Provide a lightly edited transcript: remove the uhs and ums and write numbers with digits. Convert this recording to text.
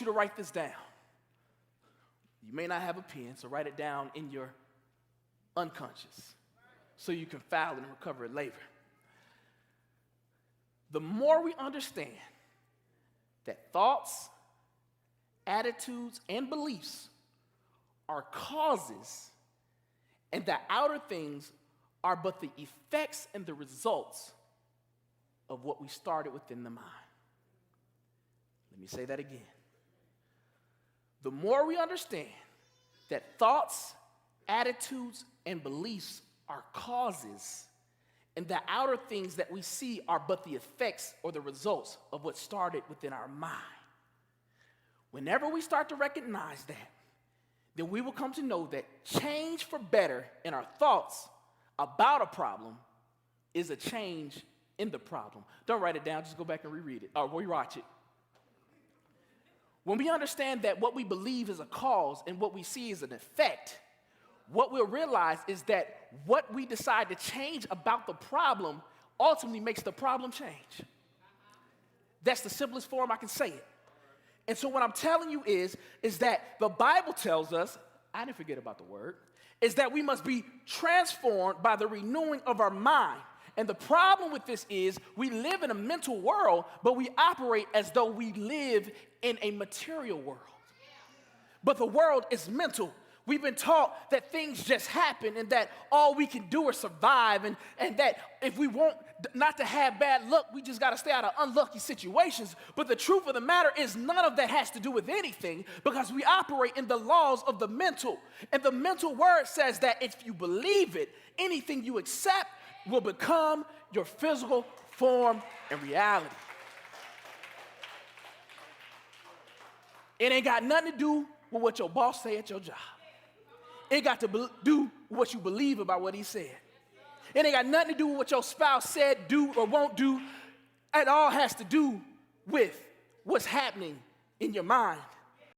you to write this down. You may not have a pen, so write it down in your unconscious so you can file it and recover it later. The more we understand that thoughts, attitudes, and beliefs are causes, and that outer things are but the effects and the results of what we started within the mind. Let me say that again. The more we understand that thoughts, attitudes, and beliefs are causes, and the outer things that we see are but the effects or the results of what started within our mind. Whenever we start to recognize that, then we will come to know that change for better in our thoughts about a problem is a change in the problem. Don't write it down, just go back and reread it, or rewatch it. When we understand that what we believe is a cause and what we see is an effect, what we'll realize is that what we decide to change about the problem ultimately makes the problem change. That's the simplest form I can say it. And so what I'm telling you is that the Bible tells us, I didn't forget about the word, is that we must be transformed by the renewing of our mind. And the problem with this is we live in a mental world, but we operate as though we live in a material world. But the world is mental. We've been taught that things just happen and that all we can do is survive, and that if we want not to have bad luck, we just got to stay out of unlucky situations. But the truth of the matter is none of that has to do with anything, because we operate in the laws of the mental. And the mental word says that if you believe it, anything you accept will become your physical form and reality. It ain't got nothing to do with what your boss say at your job. It got to do what you believe about what he said. It ain't got nothing to do with what your spouse said, do, or won't do. It all has to do with what's happening in your mind.